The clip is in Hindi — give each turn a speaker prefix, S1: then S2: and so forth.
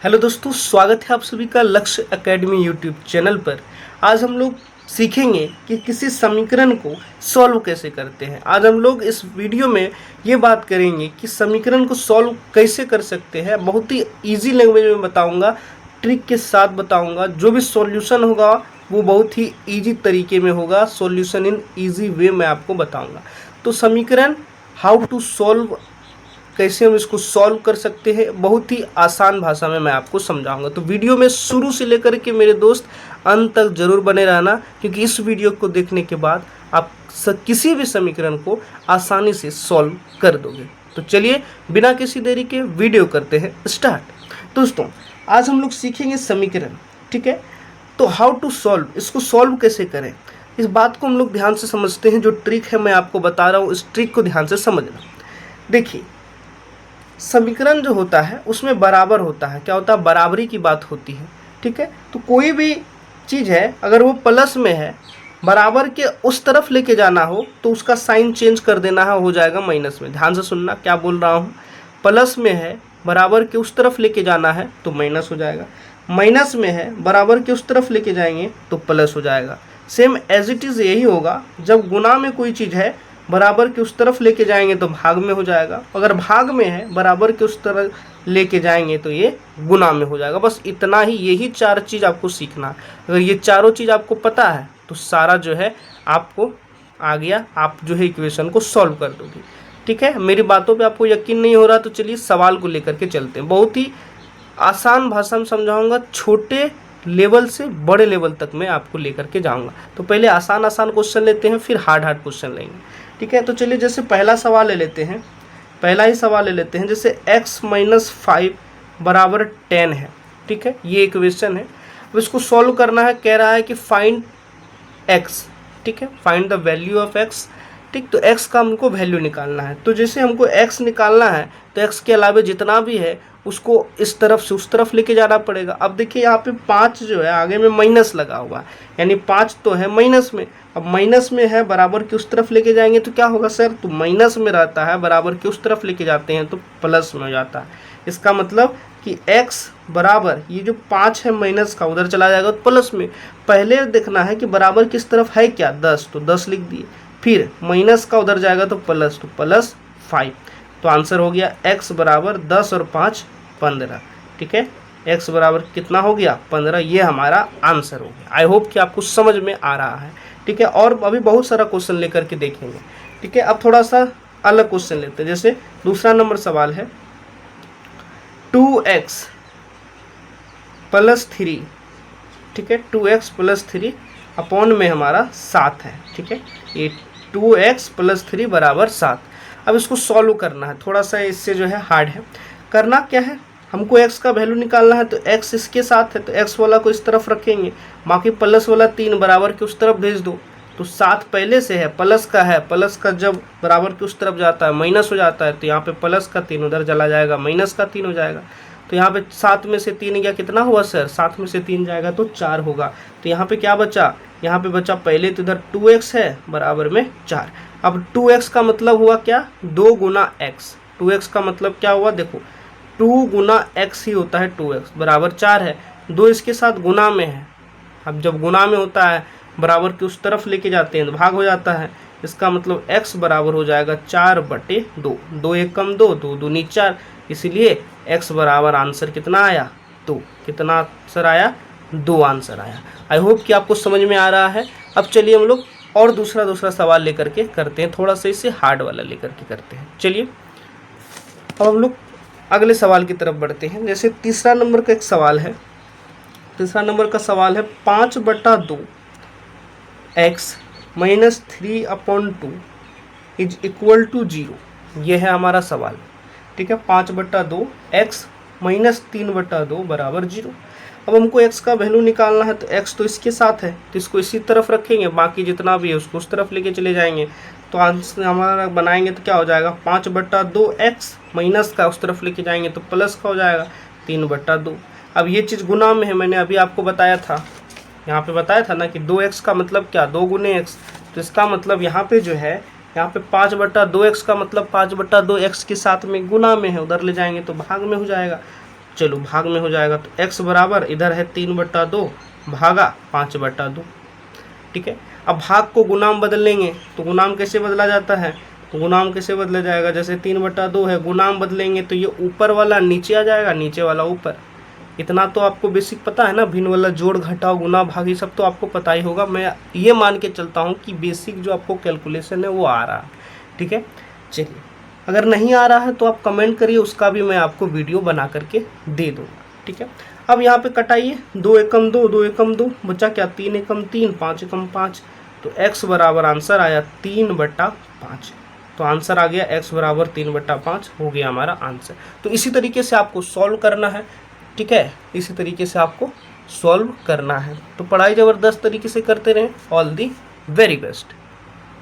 S1: हेलो दोस्तों, स्वागत है आप सभी का लक्ष्य एकेडमी यूट्यूब चैनल पर। आज हम लोग सीखेंगे कि किसी समीकरण को सॉल्व कैसे करते हैं। आज हम लोग इस वीडियो में ये बात करेंगे कि समीकरण को सॉल्व कैसे कर सकते हैं। बहुत ही इजी लैंग्वेज में बताऊंगा, ट्रिक के साथ बताऊंगा। जो भी सॉल्यूशन होगा वो बहुत ही इजी तरीके में होगा। सॉल्यूशन इन इजी वे मैं आपको बताऊंगा। तो समीकरण हाउ टू सॉल्व, कैसे हम इसको सॉल्व कर सकते हैं, बहुत ही आसान भाषा में मैं आपको समझाऊंगा। तो वीडियो में शुरू से लेकर के मेरे दोस्त अंत तक जरूर बने रहना, क्योंकि इस वीडियो को देखने के बाद आप किसी भी समीकरण को आसानी से सॉल्व कर दोगे। तो चलिए बिना किसी देरी के वीडियो करते हैं स्टार्ट। दोस्तों, आज हम लोग सीखेंगे समीकरण, ठीक है। तो हाउ टू सॉल्व, इसको सॉल्व कैसे करें, इस बात को हम लोग ध्यान से समझते हैं। जो ट्रिक है मैं आपको बता रहा हूँ, इस ट्रिक को ध्यान से समझना। देखिए, समीकरण जो होता है उसमें बराबर होता है। क्या होता है? बराबरी की बात होती है, ठीक है। तो कोई भी चीज़ है, अगर वो प्लस में है, बराबर के उस तरफ लेके जाना हो तो उसका साइन चेंज कर देना है, हो जाएगा माइनस में। ध्यान से सुनना क्या बोल रहा हूँ। प्लस में है, बराबर के उस तरफ लेके जाना है तो माइनस हो जाएगा। माइनस में है, बराबर के उस तरफ लेके जाएंगे तो प्लस हो जाएगा। सेम एज इट इज़ यही होगा। जब गुना में कोई चीज़ है, बराबर के उस तरफ लेके जाएंगे तो भाग में हो जाएगा। अगर भाग में है, बराबर के उस तरफ लेके जाएंगे तो ये गुना में हो जाएगा। बस इतना ही, यही चार चीज़ आपको सीखना है। अगर ये चारों चीज़ आपको पता है तो सारा जो है आपको आ गया। आप जो है इक्वेशन को सॉल्व कर दोगे, ठीक है। मेरी बातों पे आपको यकीन नहीं हो रहा तो चलिए सवाल को लेकर के चलते हैं। बहुत ही आसान भाषा में समझाऊंगा, छोटे लेवल से बड़े लेवल तक मैं आपको लेकर के जाऊंगा। तो पहले आसान आसान क्वेश्चन लेते हैं, फिर हार्ड हार्ड क्वेश्चन लेंगे, ठीक है। तो चलिए जैसे पहला सवाल ले लेते हैं, पहला ही सवाल ले लेते हैं। जैसे x-5 बराबर 10 है, ठीक है। ये इक्वेशन है। अब इसको सॉल्व करना है। कह रहा है कि फाइंड x, ठीक है, find the value of x, ठीक। तो x का हमको वैल्यू निकालना है। तो जैसे हमको x निकालना है तो x के अलावा जितना भी है उसको इस तरफ से उस तरफ लेके जाना पड़ेगा। अब देखिए यहाँ पे 5 जो है आगे में माइनस लगा हुआ है, यानी 5 तो है माइनस में। अब माइनस में है, बराबर के उस तरफ लेके जाएंगे तो क्या होगा सर? तो माइनस में रहता है, बराबर के उस तरफ लेके जाते हैं तो प्लस में हो जाता है। इसका मतलब कि x बराबर, ये जो 5 है माइनस का उधर चला जाएगा तो प्लस में। पहले देखना है कि बराबर किस तरफ है, क्या 10, तो 10 लिख दिए। फिर माइनस का उधर जाएगा तो प्लस, तो प्लस 5। तो आंसर हो गया x बराबर 10 और 5 15, ठीक है। x बराबर कितना हो गया? 15। ये हमारा आंसर हो गया। आई होप कि आपको समझ में आ रहा है, ठीक है। और अभी बहुत सारा क्वेश्चन लेकर के देखेंगे, ठीक है। अब थोड़ा सा अलग क्वेश्चन लेते हैं। जैसे दूसरा नंबर सवाल है 2x + 3, ठीक है। 2x + 3 अपॉन में हमारा 7 है, ठीक है। ये 2x + 3 बराबर 7। अब इसको सॉल्व करना है। थोड़ा सा इससे जो है हार्ड है। करना क्या है, हमको x का वैल्यू निकालना है। तो x इसके साथ है तो x वाला को इस तरफ रखेंगे, बाकी प्लस वाला 3 बराबर के उस तरफ भेज दो। तो 7 पहले से है, प्लस का है, प्लस का जब बराबर के उस तरफ जाता है माइनस हो जाता है। तो यहाँ पे प्लस का 3 उधर चला जाएगा, माइनस का 3 हो जाएगा। तो यहाँ पे 7 में से 3 गया, कितना हुआ सर? 7 में से 3 जाएगा तो 4 होगा। तो यहाँ पे क्या बचा? यहाँ पे बचा पहले तो इधर 2x है बराबर में 4। अब 2x का मतलब हुआ क्या? 2 गुना x। 2x का मतलब क्या हुआ? देखो 2 गुना x ही होता है 2x बराबर 4 है। 2 इसके साथ गुना में है। अब जब गुना में होता है, बराबर के उस तरफ लेके जाते हैं तो भाग हो जाता है। इसका मतलब x बराबर हो जाएगा 4/2। 2 1 कम 2, 2 दूनी 4। इसीलिए x बराबर आंसर कितना आया? 2। कितना आंसर आया? 2 आंसर आया। आई होप कि आपको समझ में आ रहा है। अब चलिए हम लोग और दूसरा सवाल लेकर के करते हैं। थोड़ा सा इसे हार्ड वाला लेकर के करते हैं। चलिए अब हम लोग अगले सवाल की तरफ बढ़ते हैं। जैसे तीसरा नंबर का एक सवाल है। तीसरा नंबर का सवाल है 5/2 x - 3/2 इज इक्वल टू 0। ये है हमारा सवाल, ठीक है। 5/2 x - 3/2 बराबर 0। अब हमको x का वैल्यू निकालना है। तो x तो इसके साथ है तो इसको इसी तरफ रखेंगे, बाकी जितना भी है उसको उस तरफ लेके चले जाएंगे। तो आंसर हमारा बनाएंगे तो क्या हो जाएगा? 5/2 x माइनस का उस तरफ लेके जाएंगे तो प्लस का हो जाएगा 3/2। अब ये चीज़ गुना में है, मैंने अभी आपको बताया था, यहाँ पे बताया था ना कि 2x का मतलब क्या? 2 गुने x। तो इसका मतलब यहाँ पे जो है, यहाँ पे 5/2 x का मतलब 5/2 x के साथ में गुना में है, उधर ले जाएंगे तो भाग में हो जाएगा। चलो भाग में हो जाएगा, तो x बराबर इधर है 3/2 भागा 5/2। ठीक है, अब भाग को गुणाम बदल लेंगे, तो गुणाम कैसे बदला जाता है, तो गुणाम कैसे बदला जाएगा, जैसे 3/2 है, गुणाम बदलेंगे तो ये ऊपर वाला नीचे आ जाएगा, नीचे वाला ऊपर। इतना तो आपको बेसिक पता है ना, भिन्न वाला जोड़ घटाव गुना भाग ये सब तो आपको पता ही होगा। मैं ये मान के चलता हूँ कि बेसिक जो आपको कैलकुलेशन है वो आ रहा है। ठीक है, चलिए अगर नहीं आ रहा है तो आप कमेंट करिए, उसका भी मैं आपको वीडियो बना करके दे दूँगा। ठीक है, अब यहाँ पे कटाइए, 2 एकम 2, 2 एकम 2, बचा क्या, 3 एकम 3, 5 एकम 5। तो x बराबर आंसर आया 3/5। तो आंसर आ गया x बराबर 3/5 हो गया हमारा आंसर। तो इसी तरीके से आपको सॉल्व करना है। ठीक है, इसी तरीके से आपको सॉल्व करना है। तो पढ़ाई ज़बरदस्त तरीके से करते रहें। All the very best.